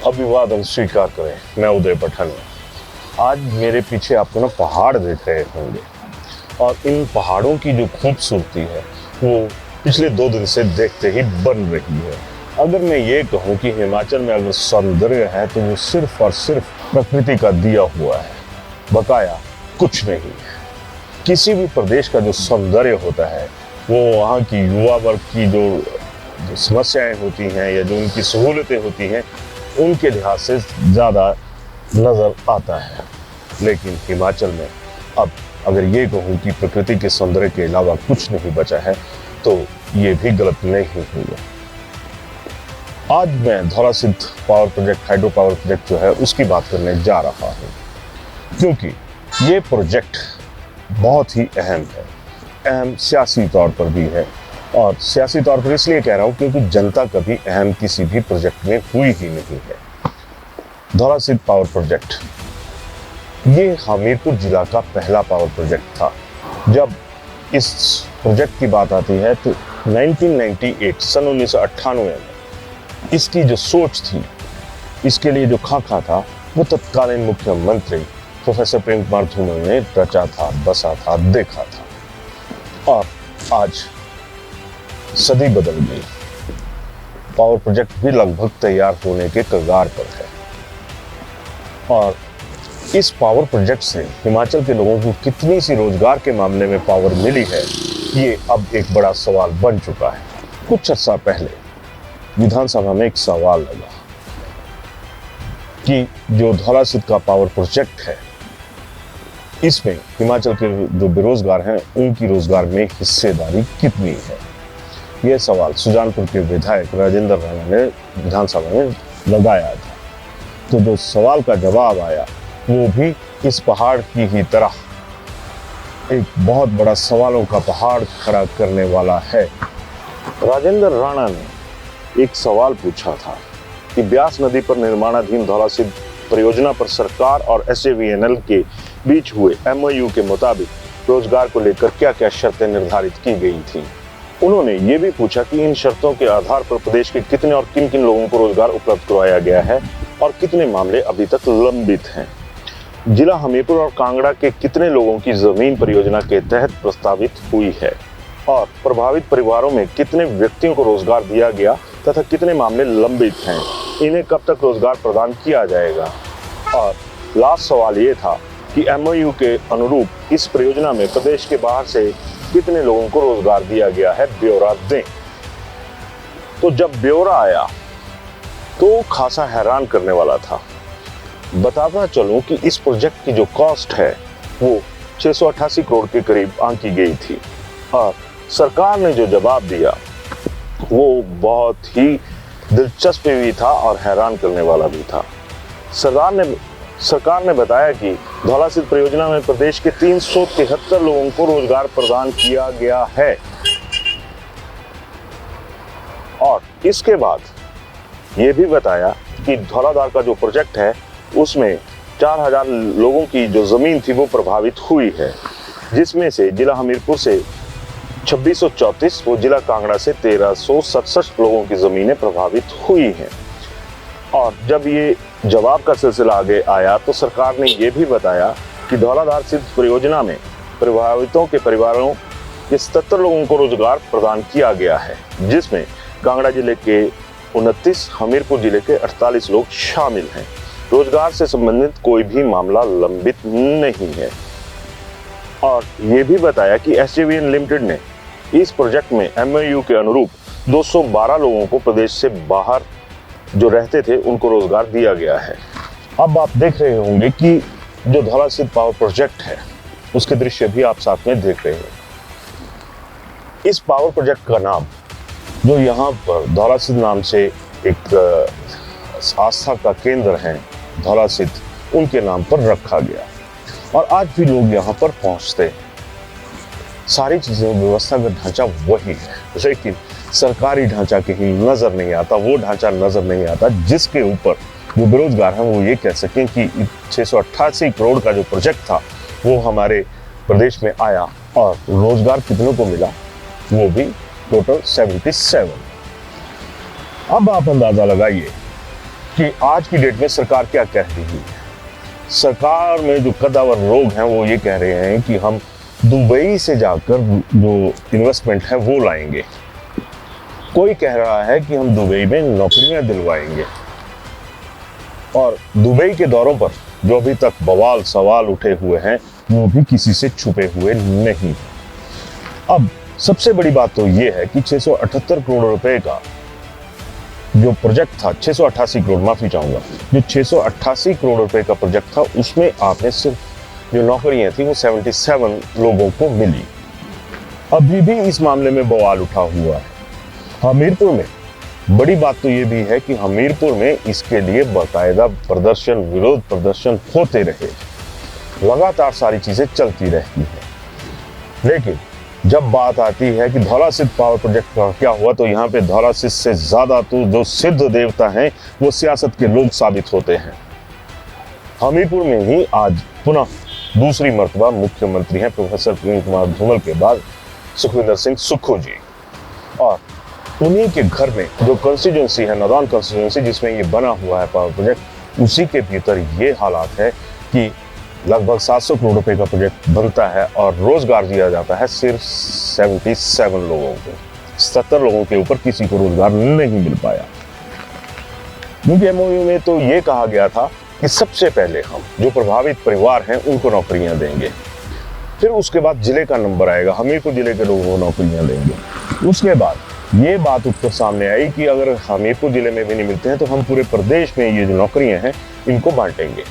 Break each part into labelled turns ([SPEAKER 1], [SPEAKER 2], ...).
[SPEAKER 1] अभिवादन स्वीकार करें। मैं उदय पठान। आज मेरे पीछे आपको ना पहाड़ दिख रहे होंगे और इन पहाड़ों की जो खूबसूरती है वो पिछले 2 दिन से देखते ही बन रही है। अगर मैं ये कहूँ कि हिमाचल में अगर सौंदर्य है तो वो सिर्फ और सिर्फ प्रकृति का दिया हुआ है, बकाया कुछ नहीं। किसी भी प्रदेश का जो सौंदर्य होता है वो वहाँ की युवा वर्ग की जो समस्याएं होती हैं या जो उनकी सहूलतें होती हैं उनके लिहाज से ज़्यादा नज़र आता है। लेकिन हिमाचल में अब अगर ये कहूँ कि प्रकृति के सौंदर्य के अलावा कुछ नहीं बचा है तो ये भी गलत नहीं होगा। आज मैं Dhaulasidh power project, hydro power project जो है उसकी बात करने जा रहा हूँ, क्योंकि ये प्रोजेक्ट बहुत ही अहम है। अहम सियासी तौर पर भी है, और सियासी तौर पर इसलिए कह रहा हूँ क्योंकि जनता कभी अहम किसी भी प्रोजेक्ट में हुई ही नहीं है। धौलासिद्ध पावर प्रोजेक्ट ये हमीरपुर जिला का पहला पावर प्रोजेक्ट था। जब इस प्रोजेक्ट की बात आती है तो 1998 सन 1998 में इसकी जो सोच थी, इसके लिए जो खाका था, वो तत्कालीन मुख्यमंत्री प्रोफेसर प्रेम कुमार धूमल ने रचा था, बसा था, देखा था। और आज सदी बदल गई, पावर प्रोजेक्ट भी लगभग तैयार होने के कगार पर है। और इस पावर प्रोजेक्ट से हिमाचल के लोगों को कितनी सी रोजगार के मामले में पावर मिली है, ये अब एक बड़ा सवाल बन चुका है। कुछ अर्सा पहले विधानसभा में एक सवाल लगा कि जो धौलासिद्ध का पावर प्रोजेक्ट है इसमें हिमाचल के जो बेरोजगार हैं उनकी रोजगार में हिस्सेदारी कितनी है। यह सवाल सुजानपुर के विधायक राजेंद्र राणा ने विधानसभा में लगाया था। तो जो सवाल का जवाब आया वो भी इस पहाड़ की ही तरह एक बहुत बड़ा सवालों का पहाड़ खड़ा करने वाला है। राजेंद्र राणा ने एक सवाल पूछा था कि ब्यास नदी पर निर्माणाधीन धौलासिद्ध परियोजना पर सरकार और SJVN के बीच हुए MOU के मुताबिक रोजगार को लेकर क्या क्या शर्तें निर्धारित की गई थी। उन्होंने ये भी पूछा कि इन शर्तों के आधार पर प्रदेश के कितने और किन किन लोगों को रोजगार उपलब्ध करवाया गया है और कितने मामले अभी तक लंबित हैं। जिला हमीरपुर और कांगड़ा के कितने लोगों की जमीन परियोजना के तहत प्रस्तावित हुई है और प्रभावित परिवारों में कितने व्यक्तियों को रोजगार दिया गया तथा कितने मामले लंबित हैं, इन्हें कब तक रोजगार प्रदान किया जाएगा। और लास्ट सवाल ये था कि MOU के अनुरूप इस परियोजना में प्रदेश के बाहर से कितने लोगों को रोजगार दिया गया है, ब्यौरा दें। तो जब ब्यौरा आया तो खासा हैरान करने वाला था। बताता चलूं कि इस प्रोजेक्ट की जो कॉस्ट है वो 688 करोड़ के करीब आंकी गई थी, और सरकार ने जो जवाब दिया वो बहुत ही दिलचस्प भी था और हैरान करने वाला भी था। सरकार ने बताया कि धौलासिद्ध परियोजना में प्रदेश के 373 लोगों को रोजगार प्रदान किया गया है, और इसके बाद ये भी बताया कि धौलाधार का जो प्रोजेक्ट है उसमें 4000 लोगों की जो जमीन थी वो प्रभावित हुई है, जिसमें से जिला हमीरपुर से 2634 वो जिला कांगड़ा से 1367 लोगों की जमीनें प्रभावित हुई हैं। और जब ये जवाब का सिलसिला आगे आया तो सरकार ने ये भी बताया कि धौलाधार सिद्ध परियोजना में प्रभावितों के परिवारों के 77 लोगों को रोजगार प्रदान किया गया है, जिसमें कांगड़ा जिले के 29, हमीरपुर जिले के 48 लोग शामिल हैं। रोजगार से संबंधित कोई भी मामला लंबित नहीं है। और ये भी बताया कि SJVN लिमिटेड ने इस प्रोजेक्ट में MOU के अनुरूप 212 लोगों को प्रदेश से बाहर जो रहते थे उनको रोजगार दिया गया है। अब आप देख रहे होंगे कि जो धौलासिद्ध पावर प्रोजेक्ट है उसके दृश्य भी आप साथ में देख रहे हैं। इस पावर प्रोजेक्ट का नाम जो यहाँ पर धौलासिद्ध नाम से एक आस्था का केंद्र है धौलासिद्ध, उनके नाम पर रखा गया, और आज भी लोग यहाँ पर पहुँचते हैं। सारी चीज़ें, व्यवस्थागत ढांचा वही है, लेकिन सरकारी ढांचा कहीं नजर नहीं आता। वो ढांचा नजर नहीं आता जिसके ऊपर जो बेरोजगार हैं वो ये कह सकें कि 688 करोड़ का जो प्रोजेक्ट था वो हमारे प्रदेश में आया, और रोजगार कितनों को मिला वो भी टोटल 77। अब आप अंदाजा लगाइए कि आज की डेट में सरकार क्या कह रही है। सरकार में जो कद्दावर लोग हैं वो ये कह रहे हैं कि हम दुबई से जाकर जो इन्वेस्टमेंट है वो लाएंगे। कोई कह रहा है कि हम दुबई में नौकरियां दिलवाएंगे। और दुबई के दौरों पर जो अभी तक बवाल सवाल उठे हुए हैं वो भी किसी से छुपे हुए नहीं। अब सबसे बड़ी बात तो ये है कि 678 करोड़ रुपए का जो प्रोजेक्ट था, 688 करोड़, माफी चाहूंगा, जो 688 करोड़ रुपए का प्रोजेक्ट था उसमें आपने सिर्फ जो नौकरियां थी वो 77 लोगों को मिली। अभी भी इस मामले में बवाल उठा हुआ है। हमीरपुर में बड़ी बात तो ये भी है कि हमीरपुर में इसके लिए बाकायदा प्रदर्शन, विरोध प्रदर्शन होते रहे, लगातार सारी चीजें चलती रहती हैं। लेकिन जब बात आती है कि धौलासिद्ध पावर प्रोजेक्ट का क्या हुआ, तो यहाँ पे धौलासिद्ध से ज्यादा तो जो सिद्ध देवता हैं वो सियासत के लोग साबित होते हैं। हमीरपुर में ही आज पुनः दूसरी मर्तबा मुख्यमंत्री हैं प्रोफेसर प्रेम कुमार धूमल के बाद सुखविंदर सिंह सुक्खू जी, और उन्हीं के घर में जो कॉन्स्टिट्यूंसी है, नादौन कॉन्स्टिट्यूंसी, जिसमें ये बना हुआ है पावर प्रोजेक्ट, उसी के भीतर ये हालात है कि लगभग 700 करोड़ रुपए का प्रोजेक्ट बनता है और रोजगार दिया जाता है सिर्फ 77 लोगों को। 70 लोगों के ऊपर किसी को रोजगार नहीं मिल पाया, क्योंकि एमओयू में तो ये कहा गया था कि सबसे पहले हम जो प्रभावित परिवार हैं उनको नौकरियां देंगे, फिर उसके बाद जिले का नंबर आएगा, हमीरपुर जिले के लोगों को नौकरियां देंगे। उसके बाद ये बात उठकर सामने आई कि अगर हमीरपुर जिले में भी नहीं मिलते हैं तो हम पूरे प्रदेश में ये जो नौकरियां हैं इनको बांटेंगे,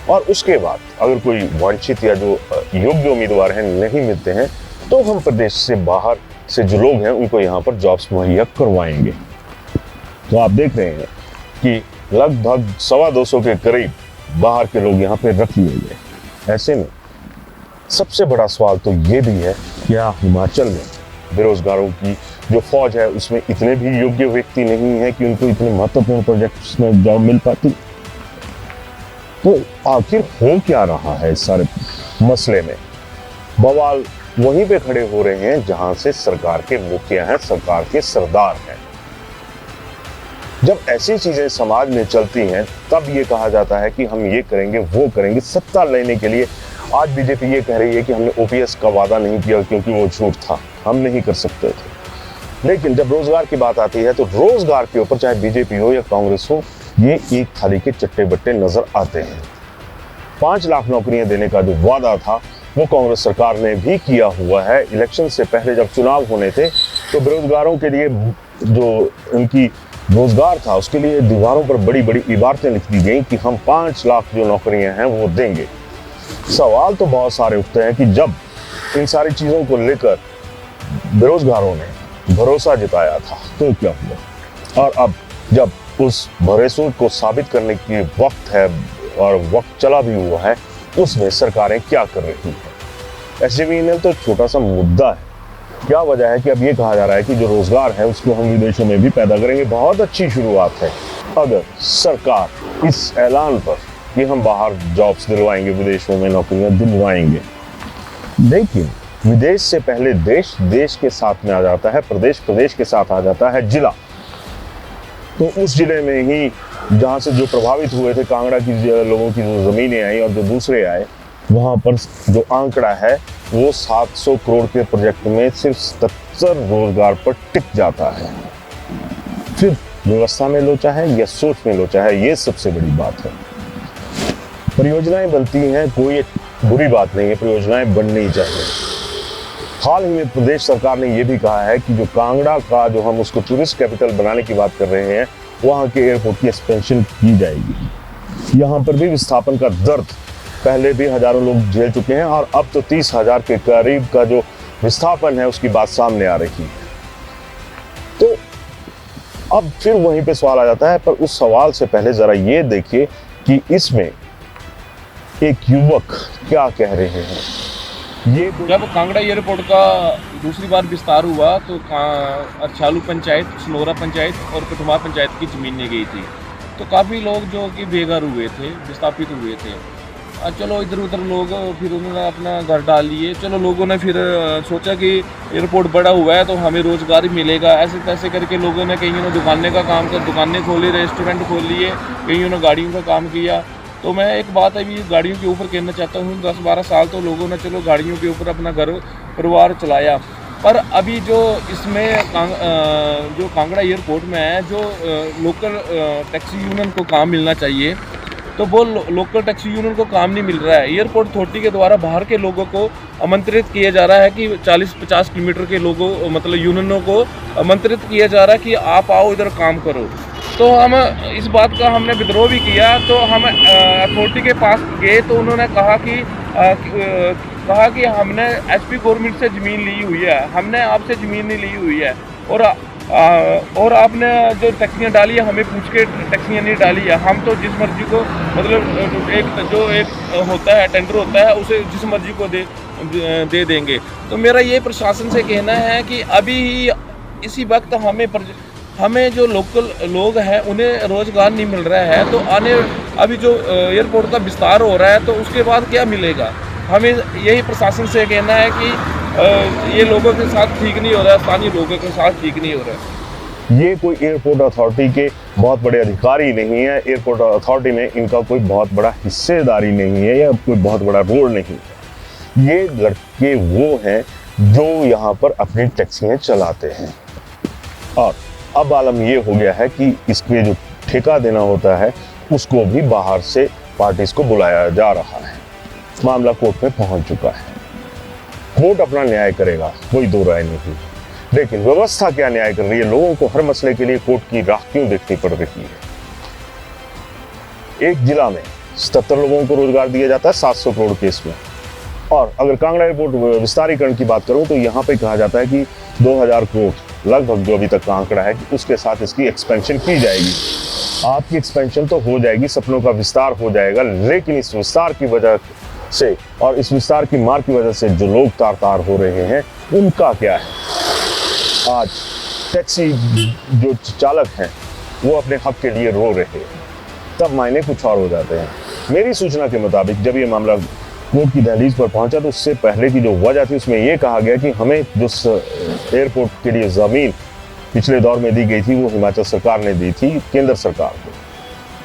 [SPEAKER 1] और उसके बाद अगर कोई वांछित या जो योग्य उम्मीदवार हैं नहीं मिलते हैं तो हम प्रदेश से बाहर से जो लोग हैं उनको यहाँ पर जॉब्स मुहैया करवाएंगे। तो आप देख रहे हैं कि लगभग 225 के करीब बाहर के लोग यहाँ पे रख लिए गए। ऐसे में सबसे बड़ा सवाल तो ये भी है, क्या हिमाचल में बेरोजगारों की जो फौज है उसमें इतने भी योग्य व्यक्ति नहीं है कि उनको इतने महत्वपूर्ण प्रोजेक्ट्स में जॉब मिल पाती? तो आखिर हो क्या रहा है इस सारे मसले में? बवाल वहीं पे खड़े हो रहे हैं जहां से सरकार के मुखिया हैं, सरकार के सरदार हैं। जब ऐसी चीजें समाज में चलती हैं तब ये कहा जाता है कि हम ये करेंगे वो करेंगे सत्ता लेने के लिए। आज बीजेपी ये कह रही है कि हमने ओपीएस का वादा नहीं किया क्योंकि वो झूठ था, हम नहीं कर सकते थे। लेकिन जब रोजगार की बात आती है तो रोजगार के ऊपर चाहे बीजेपी हो या कांग्रेस हो, ये एक थाली के चट्टे बट्टे नजर आते हैं। 5 लाख नौकरियां देने का जो वादा था वो कांग्रेस सरकार ने भी किया हुआ है। इलेक्शन से पहले जब चुनाव होने थे तो बेरोजगारों के लिए जो उनकी रोजगार था उसके लिए दीवारों पर बड़ी बड़ी इबारतें लिख दी गई कि हम 5 लाख जो नौकरियां हैं वो देंगे। सवाल तो बहुत सारे उठते हैं कि जब इन सारी चीजों को लेकर बेरोजगारों ने भरोसा जताया था तो क्या हुआ, और अब जब उस भरोसे को साबित करने की वक्त है और वक्त चला भी हुआ है, उसमें सरकारें क्या कर रही हैं? एसजेवीएनएल तो छोटा सा मुद्दा है। क्या वजह है कि अब ये कहा जा रहा है कि जो रोजगार है उसको हम विदेशों में भी पैदा करेंगे। बहुत अच्छी शुरुआत है अगर सरकार इस ऐलान पर कि हम बाहर जॉब्स दिलवाएंगे, विदेशों में नौकरियां दिलवाएंगे, लेकिन विदेश से पहले देश, देश के साथ में आ जाता है प्रदेश, प्रदेश के साथ आ जाता है जिला। तो उस जिले में ही जहाँ से जो प्रभावित हुए थे, कांगड़ा की लोगों की जो ज़मीनें आई और जो दूसरे आए, वहाँ पर जो आंकड़ा है वो 700 करोड़ के प्रोजेक्ट में सिर्फ 77 रोजगार पर टिक जाता है। फिर व्यवस्था में लोचा है या सोच में लोचा है, ये सबसे बड़ी बात है। परियोजनाएं बनती हैं, कोई बुरी बात नहीं है, परियोजनाएं बननी चाहिए। हाल ही में प्रदेश सरकार ने यह भी कहा है कि जो कांगड़ा का जो हम उसको टूरिस्ट कैपिटल बनाने की बात कर रहे हैं, वहाँ के एयरपोर्ट की एक्सपेंशन की जाएगी। यहाँ पर भी विस्थापन का दर्द पहले भी हजारों लोग झेल चुके हैं और अब तो 30,000 के करीब का जो विस्थापन है उसकी बात सामने आ रही है। तो अब फिर वहीं पे सवाल आ जाता है, पर उस सवाल से पहले जरा ये देखिए कि इसमें एक युवक क्या कह रहे हैं। ये
[SPEAKER 2] जब कांगड़ा एयरपोर्ट का दूसरी बार विस्तार हुआ तो अरछालू पंचायत, सनोरा पंचायत और कठुमा पंचायत की ज़मीनें गई थी, तो काफ़ी लोग जो कि बेघर हुए थे, विस्थापित हुए थे। चलो इधर उधर लोग फिर उन्होंने अपना घर डाल लिए। चलो लोगों ने फिर सोचा कि एयरपोर्ट बड़ा हुआ है तो हमें रोज़गार मिलेगा, ऐसे तैसे करके लोगों ने कईयों ने दुकानें खोली, रेस्टोरेंट खोल लिए, कईयों ने गाड़ियों का काम किया। तो मैं एक बात अभी गाड़ियों के ऊपर कहना चाहता हूँ, 10-12 साल तो लोगों ने चलो गाड़ियों के ऊपर अपना घर परिवार चलाया, पर अभी जो इसमें जो कांगड़ा एयरपोर्ट में है, जो लोकल टैक्सी यूनियन को काम मिलना चाहिए तो वो लोकल टैक्सी यूनियन को काम नहीं मिल रहा है। एयरपोर्ट अथॉरिटी के द्वारा बाहर के लोगों को आमंत्रित किया जा रहा है कि 40-50 किलोमीटर के लोगों मतलब यूनियनों को आमंत्रित किया जा रहा है कि आप आओ इधर काम करो। तो हम इस बात का हमने विद्रोह भी किया। तो हम अथॉरिटी के पास गए तो उन्होंने कहा कि हमने एचपी गवर्नमेंट से ज़मीन ली हुई है, हमने आपसे ज़मीन नहीं ली हुई है, और आपने जो टैक्सियाँ डाली है हमें पूछ के टैक्सियाँ नहीं डाली है। हम तो जिस मर्जी को मतलब एक होता है टेंडर होता है उसे जिस मर्जी को दे देंगे। तो मेरा ये प्रशासन से कहना है कि अभी इसी वक्त हमें जो लोकल लोग हैं उन्हें रोज़गार नहीं मिल रहा है, तो अभी जो एयरपोर्ट का विस्तार हो रहा है तो उसके बाद क्या मिलेगा। हमें यही प्रशासन से कहना है कि ये लोगों के साथ ठीक नहीं हो रहा है, स्थानीय लोगों के साथ ठीक नहीं हो रहा है।
[SPEAKER 1] ये कोई एयरपोर्ट अथॉरिटी के बहुत बड़े अधिकारी नहीं है, एयरपोर्ट अथॉरिटी में इनका कोई बहुत बड़ा हिस्सेदारी नहीं है या कोई बहुत बड़ा रोल नहीं है। ये लड़के वो हैं जो यहाँ पर अपनी टैक्सियाँ चलाते हैं, और अब आलम ये हो गया है कि इसमें जो ठेका देना होता है उसको भी बाहर से पार्टीज को बुलाया जा रहा है। मामला कोर्ट में पहुंच चुका है, कोर्ट अपना न्याय करेगा, कोई दो राय नहीं, लेकिन व्यवस्था क्या न्याय कर रही है। लोगों को हर मसले के लिए कोर्ट की राह क्यों देखनी पड़ रही है। एक जिला में 77 लोगों को रोजगार दिया जाता है 700 करोड़ केस में, और अगर कांगड़ा एयरपोर्ट विस्तारीकरण की बात करूं तो यहाँ पे कहा जाता है कि 2000 करोड़ लगभग जो अभी तक का आंकड़ा है कि उसके साथ इसकी एक्सपेंशन की जाएगी। आपकी एक्सपेंशन तो हो जाएगी, सपनों का विस्तार हो जाएगा, लेकिन इस विस्तार की वजह से और इस विस्तार की मार की वजह से जो लोग तार हो रहे हैं उनका क्या है। आज टैक्सी जो चालक हैं वो अपने हक के लिए रो रहे हैं, तब मायने कुछ और हो जाते हैं। मेरी सूचना के मुताबिक जब ये मामला कोर्ट की दहलीज पर पहुंचा तो उससे पहले की जो वजह थी उसमें ये कहा गया कि हमें जो एयरपोर्ट के लिए ज़मीन पिछले दौर में दी गई थी वो हिमाचल सरकार ने दी थी केंद्र सरकार को,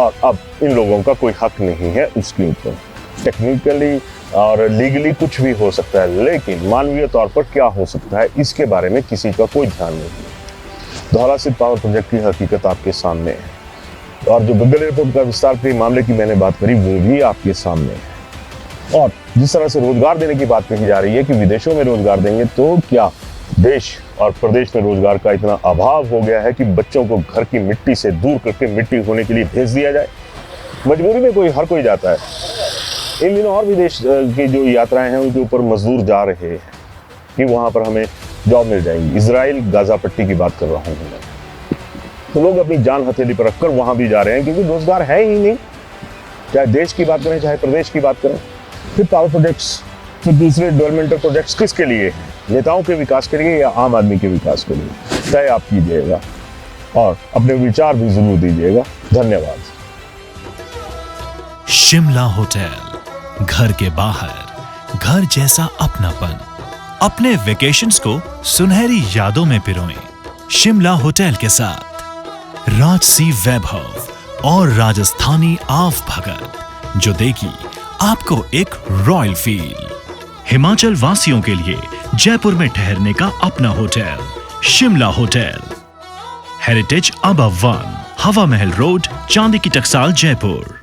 [SPEAKER 1] और अब इन लोगों का कोई हक नहीं है उसके ऊपर। टेक्निकली और लीगली कुछ भी हो सकता है, लेकिन मानवीय तौर पर क्या हो सकता है इसके बारे में किसी का कोई ध्यान नहीं। धौला सिद्ध पावर प्रोजेक्ट की हकीकत आपके सामने है, और जो गग्गल एयरपोर्ट का विस्तार के मामले की मैंने बात करी वो भी आपके सामने है। और जिस तरह से रोजगार देने की बात कही जा रही है कि विदेशों में रोजगार देंगे, तो क्या देश और प्रदेश में रोजगार का इतना अभाव हो गया है कि बच्चों को घर की मिट्टी से दूर करके मिट्टी होने के लिए भेज दिया जाए। मजबूरी में हर कोई जाता है। इन दिनों और भी देश की जो यात्राएं हैं उनके ऊपर मजदूर जा रहे हैं कि वहाँ पर हमें जॉब मिल जाएगी। इजराइल गाजा पट्टी की बात कर रहा हूँ मैं, तो लोग अपनी जान हथेली पर रखकर वहाँ भी जा रहे हैं क्योंकि रोजगार है ही नहीं। चाहे देश की बात करें चाहे प्रदेश की बात करें। फिर पावर प्रोजेक्ट्स, फिर दूसरे डेवलपमेंटल प्रोजेक्ट्स किसके लिए हैं? नेताओं के विकास के लिए या आम आदमी के विकास के लिए? तय आप कीजिएगा और अपने विचार भी जरूर दीजिएगा। धन्यवाद।
[SPEAKER 3] शिमला होटल, घर के बाहर घर जैसा अपनापन। अपने वेकेशंस को सुनहरी यादों में पिरोएं शिमला होटल के साथ। राजसी वैभव और राजस्थानी आव भगत जो देगी आपको एक रॉयल फील। हिमाचल वासियों के लिए जयपुर में ठहरने का अपना hotel Shimla hotel. Heritage above 1, हवा महल रोड, चांदी की टकसाल, जयपुर।